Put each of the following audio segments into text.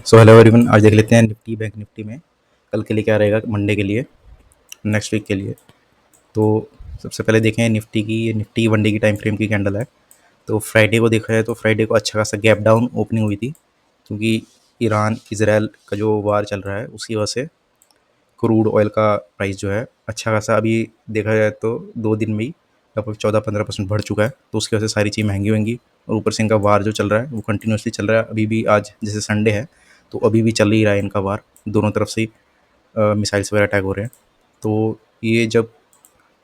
So hello everyone, आज देख लेते हैं निफ्टी बैंक निफ्टी में कल के लिए क्या रहेगा, मंडे के लिए, नेक्स्ट वीक के लिए। तो सबसे पहले देखें निफ्टी की। ये निफ्टी वन डे की टाइम फ्रेम की कैंडल है। तो फ्राइडे को देखा जाए तो फ्राइडे को अच्छा खासा गैप डाउन ओपनिंग हुई थी, क्योंकि ईरान इजराइल का जो वार चल रहा है उसकी वजह से क्रूड ऑयल का प्राइस जो है अच्छा खासा अभी देखा जाए तो 2 दिन में ही लगभग 14-15% बढ़ चुका है। तो उसकी वजह से सारी चीज़ महंगी होंगी, और ऊपर से इनका वार जो चल रहा है वो कंटिन्यूसली चल रहा है। अभी भी आज जैसे संडे है तो अभी भी चल ही रहा है इनका वार, दोनों तरफ से मिसाइल्स वगैरह अटैक हो रहे हैं। तो ये जब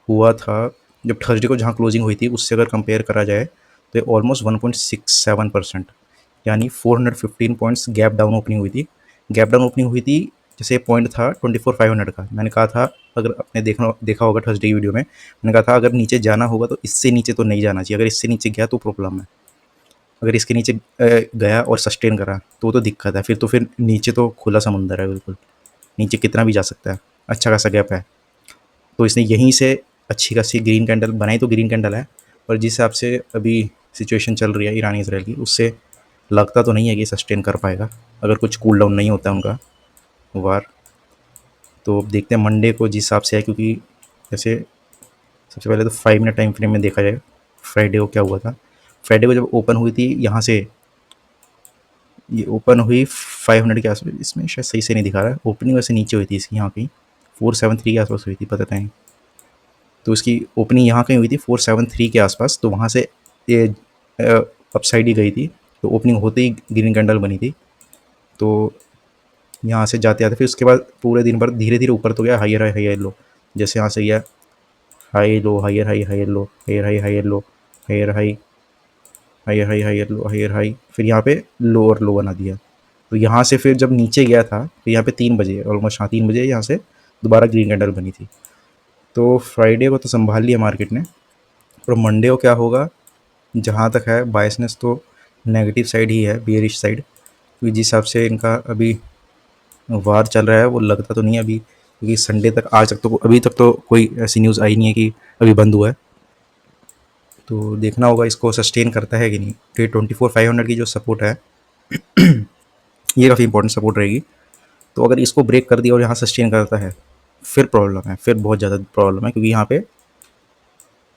हुआ था, जब थर्सडे को जहाँ क्लोजिंग हुई थी उससे अगर कंपेयर करा जाए तो ये ऑलमोस्ट 1.67%, यानी 415 पॉइंट्स गैप डाउन ओपनिंग हुई थी। गैप डाउन ओपनिंग हुई थी, जैसे पॉइंट था 24,500 का। मैंने कहा था, अगर आपने देखा होगा थर्सडे की वीडियो में, मैंने कहा था अगर नीचे जाना होगा तो इससे नीचे तो नहीं जाना चाहिए। अगर इससे नीचे गया तो प्रॉब्लम है, अगर इसके नीचे गया और सस्टेन करा तो दिक्कत है। फिर नीचे तो खुला समुंदर है, बिल्कुल नीचे कितना भी जा सकता है। अच्छा खासा गैप है, तो इसने यहीं से अच्छी खासी ग्रीन कैंडल बनाई। तो ग्रीन कैंडल है, और जिस हिसाब से अभी सिचुएशन चल रही है ईरान इसराइल की, उससे लगता तो नहीं है कि सस्टेन कर पाएगा अगर कुछ कूल डाउन नहीं होता है उनका वार। तो अब देखते हैं मंडे को जिस हिसाब से है, क्योंकि जैसे सबसे पहले तो 5 मिनट टाइम फ्रेम में देखा जाए फ्राइडे को क्या हुआ था। फ्राइडे को जब ओपन हुई थी यहाँ से, ये ओपन हुई 500 के आसपास, इसमें शायद सही से नहीं दिखा रहा है, ओपनिंग वैसे नीचे हुई थी इसकी, यहाँ कहीं 473 के आसपास हुई थी, पता नहीं। तो इसकी ओपनिंग यहाँ कहीं हुई थी 473 के आसपास, तो वहाँ से ये अपसाइड ही गई थी। तो ओपनिंग होते ही ग्रीन कैंडल बनी थी। तो यहाँ से जाते आते फिर उसके बाद पूरे दिन भर धीरे धीरे ऊपर तो गया, हाइयर हाई हाइयर लो। जैसे यहाँ से गया high low, higher high higher low, higher high higher low, higher high higher high higher low, higher high, फिर यहाँ पे लो और लो बना दिया। तो यहाँ से फिर जब नीचे गया था तो यहाँ पे 3 बजे ऑलमोस्ट, हाँ 3 बजे यहाँ से दोबारा ग्रीन कैंडल बनी थी। तो फ्राइडे को तो संभाल लिया मार्केट ने, और मंडे को क्या होगा, जहाँ तक है बायसनेस तो नेगेटिव साइड ही है, बियरिश साइड। क्योंकि जिस हिसाब से इनका अभी वार चल रहा है वो लगता तो नहीं है अभी, क्योंकि संडे तक, आज तक तो, अभी तक तो कोई ऐसी न्यूज़ आई नहीं है कि अभी बंद हुआ है। तो देखना होगा इसको सस्टेन करता है कि नहीं। तो ये 24,500 की जो सपोर्ट है ये काफ़ी इंपॉर्टेंट सपोर्ट रहेगी। तो अगर इसको ब्रेक कर दिया और यहाँ सस्टेन करता है फिर प्रॉब्लम है, फिर बहुत ज़्यादा प्रॉब्लम है। क्योंकि यहाँ पे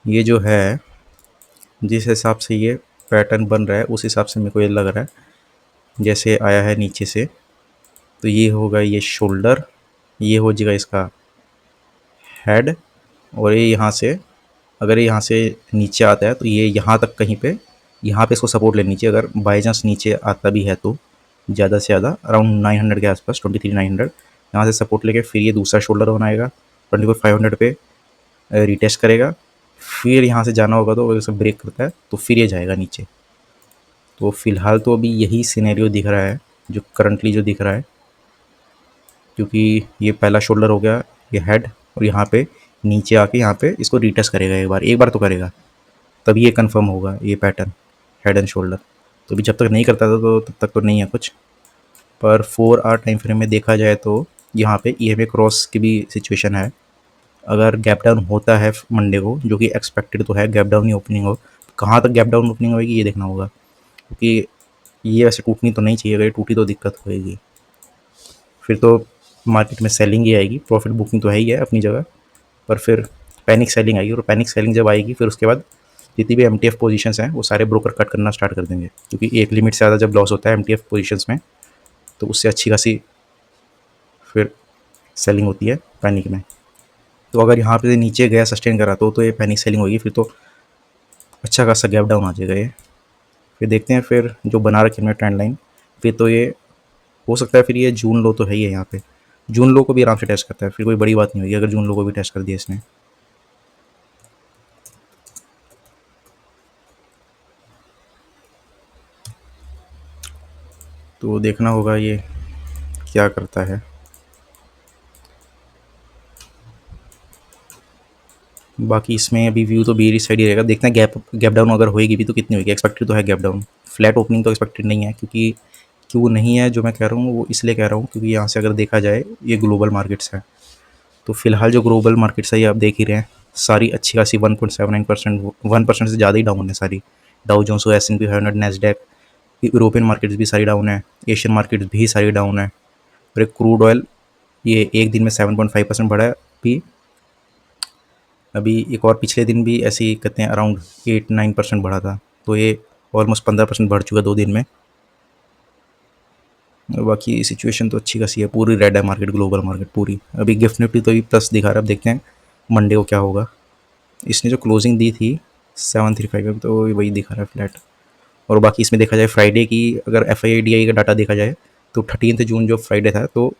ये जो है, जिस हिसाब से ये पैटर्न बन रहा है उस हिसाब से मेरे को ये लग रहा है जैसे आया है नीचे से, तो ये होगा ये शोल्डर, ये हो जाएगा इसका हेड, और ये यहाँ से, अगर ये यहाँ से नीचे आता है तो ये यहाँ तक कहीं पे, यहाँ पे इसको सपोर्ट लेनी चाहिए। अगर बाई चांस नीचे आता भी है तो ज़्यादा से ज़्यादा अराउंड 900 के आसपास, 23,900 यहाँ से सपोर्ट लेके फिर ये दूसरा शोल्डर बनाएगा, 24,500 पे रिटेस्ट करेगा। फिर यहाँ से जाना होगा तो अगर इसे ब्रेक करता है तो फिर ये जाएगा नीचे। तो फ़िलहाल तो अभी यही सिनेरियो दिख रहा है, जो करंटली जो दिख रहा है। क्योंकि ये पहला शोल्डर हो गया, ये हेड, और यहाँ पे नीचे आके यहाँ पे इसको रिटेस्ट करेगा, एक बार तो करेगा, तभी ये कंफर्म होगा ये पैटर्न, हेड एंड शोल्डर। तो अभी जब तक नहीं करता था तो तब तक तो नहीं है कुछ। पर 4 आवर टाइम फ्रेम में देखा जाए तो यहाँ पे EMA क्रॉस की भी सिचुएशन है। अगर गैप डाउन होता है मंडे को, जो कि एक्सपेक्टेड तो है, गैप डाउन ही ओपनिंग हो, कहाँ तक गैप डाउन ओपनिंग होगी ये देखना होगा। क्योंकि ये वैसे टूटनी तो नहीं चाहिए, अगर ये टूटी तो दिक्कत होएगी, फिर तो मार्केट में सेलिंग ही आएगी। प्रॉफिट बुकिंग तो है ही है अपनी जगह, पर फिर पैनिक सेलिंग आएगी, और पैनिक सेलिंग जब आएगी फिर उसके बाद जितनी भी MTF पोजीशंस हैं वो सारे ब्रोकर कट करना स्टार्ट कर देंगे। क्योंकि एक लिमिट से ज़्यादा जब लॉस होता है MTF पोजीशंस में, तो उससे अच्छी खासी फिर सेलिंग होती है पैनिक में। तो अगर यहाँ पे नीचे गया सस्टेन करा तो ये पैनिक सेलिंग होगी, फिर तो अच्छा खासा गैप डाउन आ जाएगा ये। फिर देखते हैं फिर जो बना रखे हमने ट्रेंड लाइन, फिर तो ये हो सकता है फिर ये जून लो तो है ही है, यहाँ पे जून लो को भी आराम से टेस्ट करता है, फिर कोई बड़ी बात नहीं होगी अगर जून लो को भी टेस्ट कर दिया इसने। तो देखना होगा ये क्या करता है। बाकी इसमें अभी व्यू तो बेरी साइड ही रहेगा, देखते हैं गैप डाउन अगर होएगी भी तो कितनी होगी। एक्सपेक्टेड तो है गैप डाउन, फ्लैट ओपनिंग तो एक्सपेक्टेड नहीं है। क्योंकि क्यों नहीं है जो मैं कह रहा हूँ वो इसलिए कह रहा हूँ क्योंकि यहाँ से अगर देखा जाए ये ग्लोबल मार्केट्स हैं। तो फिलहाल जो ग्लोबल मार्केट्स है ये आप देख ही रहे हैं, सारी अच्छी खासी 1.79%, 1% से ज़्यादा ही डाउन है सारी। डाउ जोन्स हो, S&P 500, नैस्डैक, यूरोपियन मार्केट्स भी सारी डाउन है, एशियन मार्केट्स भी सारी डाउन है। और एक क्रूड ऑयल ये एक दिन में 7.5% बढ़ा है। अभी अभी एक और पिछले दिन भी ऐसे ही कहते हैं अराउंड 8-9% बढ़ा था। तो ये ऑलमोस्ट 15% बढ़ चुका 2 दिन में। और बाकी सिचुएशन तो अच्छी खासी है, पूरी रेड है मार्केट, ग्लोबल मार्केट पूरी। अभी गिफ्ट निफ्टी तो अभी प्लस दिखा रहा है, अब देखते हैं मंडे को क्या होगा। इसने जो क्लोजिंग दी थी 735 तो वही दिखा रहा है फ्लैट। और बाकी इसमें देखा जाए फ्राइडे की, अगर एफ आई डी आई का डाटा देखा जाए तो 13 जून जो फ्राइडे था तो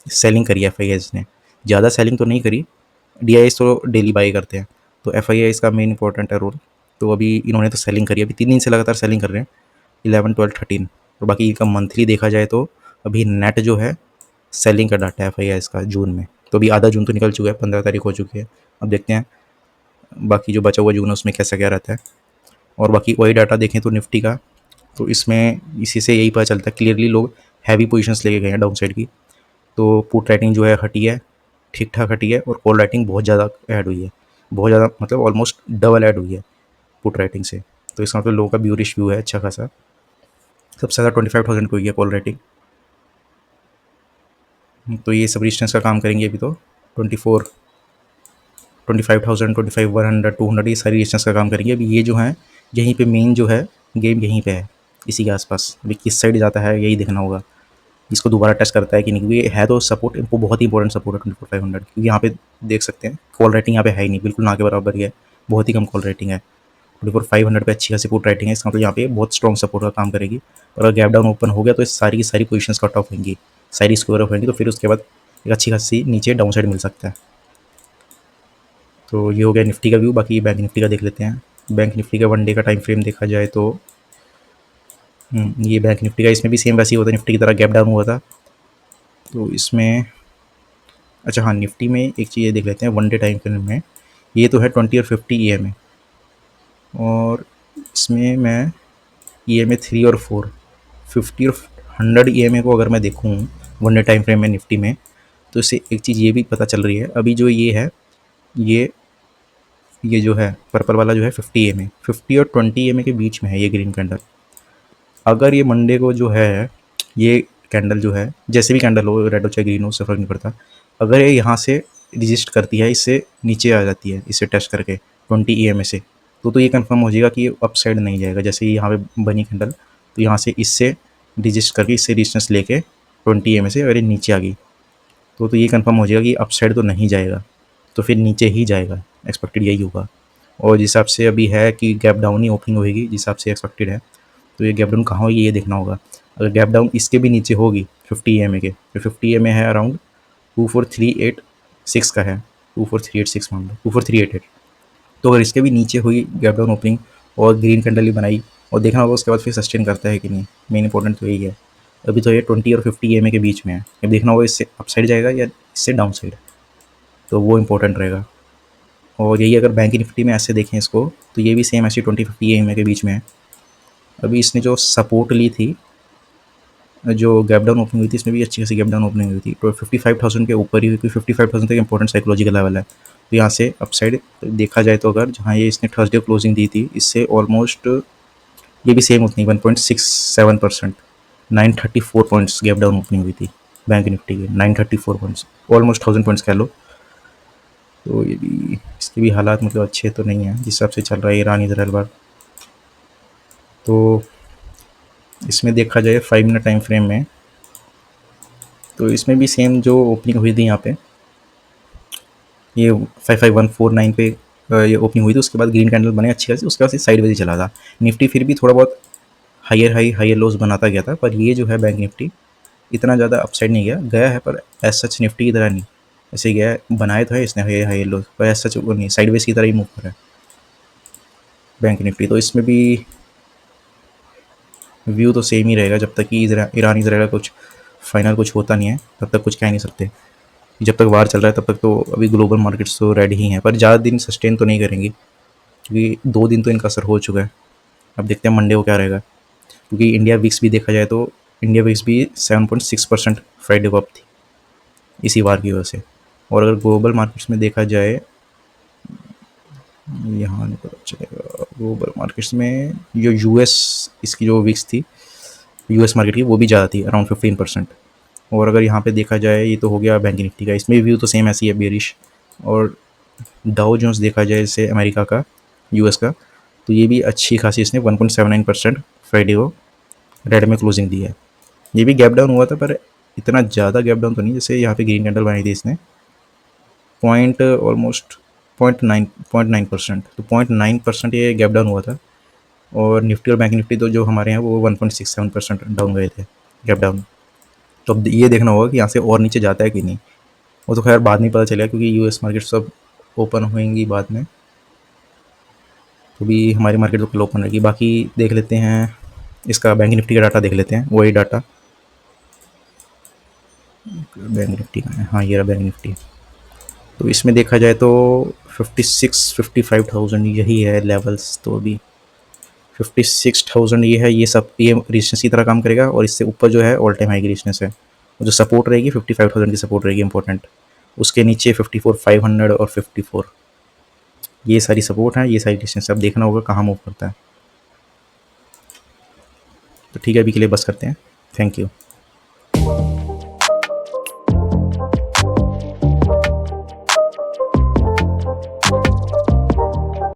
सेलिंग करी एफ आई ने, ज़्यादा सेलिंग तो नहीं करी। डी आई तो डेली बाई करते हैं, तो एफ आई का मेन इंपॉर्टेंट है रोल। तो अभी इन्होंने तो सेलिंग करी, अभी 3 दिन से लगातार सेलिंग कर रहे हैं, 11, 12, 13। और बाकी इनका मंथली देखा जाए तो अभी नेट जो है सेलिंग का डाटा है एफ आई का जून में। तो अभी आधा जून तो निकल चुका है, 15 तारीख हो चुकी है। अब देखते हैं बाकी जो बचा हुआ जून है उसमें कैसा क्या रहता है। और बाकी वही डाटा देखें तो निफ्टी का, तो इसमें इसी से यही पता चलता है क्लियरली लोग हैवी पोजीशंस लेके गए हैं डाउन साइड की। तो पुट राइटिंग जो है हटी है, ठीक ठाक हटी है, और कॉल राइटिंग बहुत ज़्यादा ऐड हुई है, बहुत ज़्यादा मतलब ऑलमोस्ट डबल ऐड हुई है पुट राइटिंग से। तो इसका मतलब लोगों का ब्यूरिश व्यू है अच्छा खासा। सबसे ज़्यादा 25,000 पे हुई है कॉल राइटिंग। तो ये सब रेजिस्टेंस का काम करेंगे अभी तो 24, 25,000, 25,100, 200 ये सारी रेजिस्टेंस का काम करेंगे। अभी ये जो है यहीं पे मेन जो है गेम यहीं पे है, इसी के आसपास। अभी किस साइड जाता है यही देखना होगा, इसको दोबारा टेस्ट करता है कि नहीं, क्योंकि है तो सपोर्ट, इनको बहुत ही इंपॉर्टेंट सपोर्ट है 24,500। क्योंकि यहाँ पे देख सकते हैं कॉल राइटिंग यहाँ पे है ही नहीं, बिल्कुल ना के बराबर ही है, बहुत ही कम कॉल राइटिंग है। 24,500 पे अच्छी खासी पुट राइटिंग है, इसका मतलब यहाँ पे बहुत स्ट्रॉन्ग सपोर्ट का काम करेगी। और अगर गैप डाउन ओपन हो गया तो सारी की सारी पोजिशन कट ऑफ होंगी, सारी स्क्वायर ऑफ होंगी, तो फिर उसके बाद एक अच्छी खासी नीचे डाउन साइड मिल सकता है। तो ये हो गया निफ्टी का व्यू। बाकी बैंक निफ्टी का देख लेते हैं। बैंक निफ्टी का वन डे का टाइम फ्रेम देखा जाए तो ये बैंक निफ्टी का, इसमें भी सेम वैसे ही होता है, निफ्टी की तरह गैप डाउन हुआ था। तो इसमें अच्छा हाँ, निफ्टी में एक चीज़ ये देख लेते हैं वन डे टाइम फ्रेम में। ये तो है 20 और 50 ई एम ए, और इसमें मैं ई एम ए 3 और 4, 50 और 100 ई एम ए को अगर मैं देखूँ वन डे टाइम फ्रेम में निफ्टी में, तो इससे एक चीज़ ये भी पता चल रही है। अभी जो ये है, ये जो है पर्पल वाला जो है 50 एम ए, 50 और 20 एम ए के बीच में है ये ग्रीन कैंडल। अगर ये मंडे को जो है ये कैंडल जो है, जैसे भी कैंडल हो, रेड हो चाहे ग्रीन हो, उससे फ़र्क नहीं पड़ता, अगर ये यहाँ से रजिस्ट करती है, इससे नीचे आ जाती है, इसे टेस्ट करके 20 ई एम ए से, तो ये कंफर्म हो जाएगा कि ये अप साइड नहीं जाएगा। जैसे ही यहाँ पे बनी कैंडल, तो यहाँ से इससे रजिस्ट करके इससे रेजिस्टेंस लेके 20 ई एम ए से अगर ये नीचे आ गई, तो ये कंफर्म हो जाएगा कि अप साइड तो नहीं जाएगा, तो फिर नीचे ही जाएगा, एक्सपेक्टेड यही होगा। और जिस हिसाब से अभी है कि गैप डाउन ही ओपनिंग होगी जिस हिसाब से एक्सपेक्टेड है, तो ये गैप डाउन कहाँ होगी ये देखना होगा। अगर गैप डाउन इसके भी नीचे होगी 50 ई एम ए के, तो 50 ई एम ए है अराउंड 24,386 का है, 24,386 मान लो, 24,388। तो अगर इसके भी नीचे हुई गैप डाउन ओपनिंग और ग्रीन कैंडल ही बनाई, और देखना होगा उसके बाद फिर सस्टेन करता है कि नहीं, मेन इंपॉर्टेंट तो यही है। अभी तो ये 20 और 50 ई एम ए के बीच में है, अब देखना होगा इससे अप साइड जाएगा या इससे डाउन साइड, तो वो इंपॉर्टेंट रहेगा। और यही अगर बैंक निफ्टी में ऐसे देखें इसको, तो ये भी सेम ऐसी 20-50 ई एम ए के बीच में है। अभी इसने जो सपोर्ट ली थी, जो गैप डाउन ओपनिंग हुई थी, इसमें भी अच्छी खासी गैप डाउन ओपनिंग हुई थी, तो 55,000 के ऊपर ही हुई, क्योंकि 55,000 तक इंपॉर्टेंट साइकोलॉजिकल लेवल है। तो यहाँ से अपसाइड देखा जाए तो अगर जहाँ ये इसने थर्सडे क्लोजिंग दी थी, इससे ऑलमोस्ट ये भी सेम उतनी 1.67%, 934 पॉइंट्स गैप डाउन ओपनिंग हुई थी बैंक निफ्टी के, 934 पॉइंट्स, ऑलमोस्ट 1000 पॉइंट्स कह लो। तो ये भी, इसके भी हालात मतलब अच्छे तो नहीं है जिस हिसाब से चल रहा है ईरान इजराइल बार। तो इसमें देखा जाए 5 मिनट टाइम फ्रेम में, तो इसमें भी सेम जो ओपनिंग हुई थी यहाँ पे, ये 55,149 पे ये ओपनिंग हुई थी, उसके बाद ग्रीन कैंडल बने अच्छी खासी, उसके बाद साइड वेज ही चला था। निफ्टी फिर भी थोड़ा बहुत हायर लोज बनाता गया था, पर ये जो है बैंक निफ्टी इतना ज़्यादा अपसाइड नहीं गया है, पर एज सच निफ्टी की तरह नहीं, ऐसे गया है, बनाए तो है इसने हायर लोज, पर एज सच वो नहीं, साइड वेज की तरह ही मूव कर रहा है बैंक निफ्टी। तो इसमें भी व्यू तो सेम ही रहेगा, जब तक कि ईरान इजराइल का कुछ फाइनल कुछ होता नहीं है तब तक कुछ कह नहीं सकते। जब तक वार चल रहा है तब तक तो अभी ग्लोबल मार्केट्स तो रेडी ही हैं, पर ज़्यादा दिन सस्टेन तो नहीं करेंगी, क्योंकि 2 दिन तो इनका असर हो चुका है। अब देखते हैं मंडे को क्या रहेगा, क्योंकि इंडिया विक्स भी देखा जाए तो इंडिया विक्स भी 7.6% फ्राइडे को अप थी इसी वार की वजह से। और अगर ग्लोबल मार्केट्स में देखा जाए, यहाँ नहीं पता चलेगा, ग्लोबल मार्केट्स में जो यूएस इसकी जो विक्स थी यूएस मार्केट की, वो भी ज़्यादा थी, अराउंड 15%। और अगर यहाँ पे देखा जाए, ये तो हो गया बैंक निफ्टी का, इसमें व्यू तो सेम ऐसी है, बेरिश। और डाउ जोन्स देखा जाए जैसे अमेरिका का, यूएस का, तो ये भी अच्छी खासी इसने 1.79% फ्राइडे को रेड में क्लोजिंग दी है। ये भी गैप डाउन हुआ था, पर इतना ज़्यादा गैप डाउन तो नहीं, जैसे यहाँ पे ग्रीन कैंडल बनाई थी इसने, पॉइंट ऑलमोस्ट 0.9%, तो 0.9% ये गैप डाउन हुआ था। और निफ्टी और बैंक निफ्टी तो जो हमारे हैं वो 1.67% डाउन गए थे, गैप डाउन। तो अब ये देखना होगा कि यहाँ से और नीचे जाता है कि नहीं। वो तो खैर बाद में पता चलेगा, क्योंकि यूएस मार्केट सब ओपन होंगी बाद में। तो भी हमारी मार्केट तो कल ओपन रहेगी। बाकी देख लेते हैं इसका बैंक निफ्टी का डाटा, देख लेते हैं वही डाटा। बैंक निफ्टी का है, हाँ ये रहा बैंक निफ्टी। तो इसमें देखा जाए तो 56-55,000 यही है लेवल्स। तो अभी 56,000 ये है, ये सब ये रेजिस्टेंस की तरह काम करेगा। और इससे ऊपर जो है ऑल टाइम हाई की रेजिस्टेंस है। जो सपोर्ट रहेगी 55,000 की सपोर्ट रहेगी इंपॉर्टेंट। उसके नीचे 54,500 और 54, ये सारी सपोर्ट है, ये सारी रेजिस्टेंस। अब देखना होगा कहाँ मूव करता है। तो ठीक है, अभी के लिए बस करते हैं। Thank you.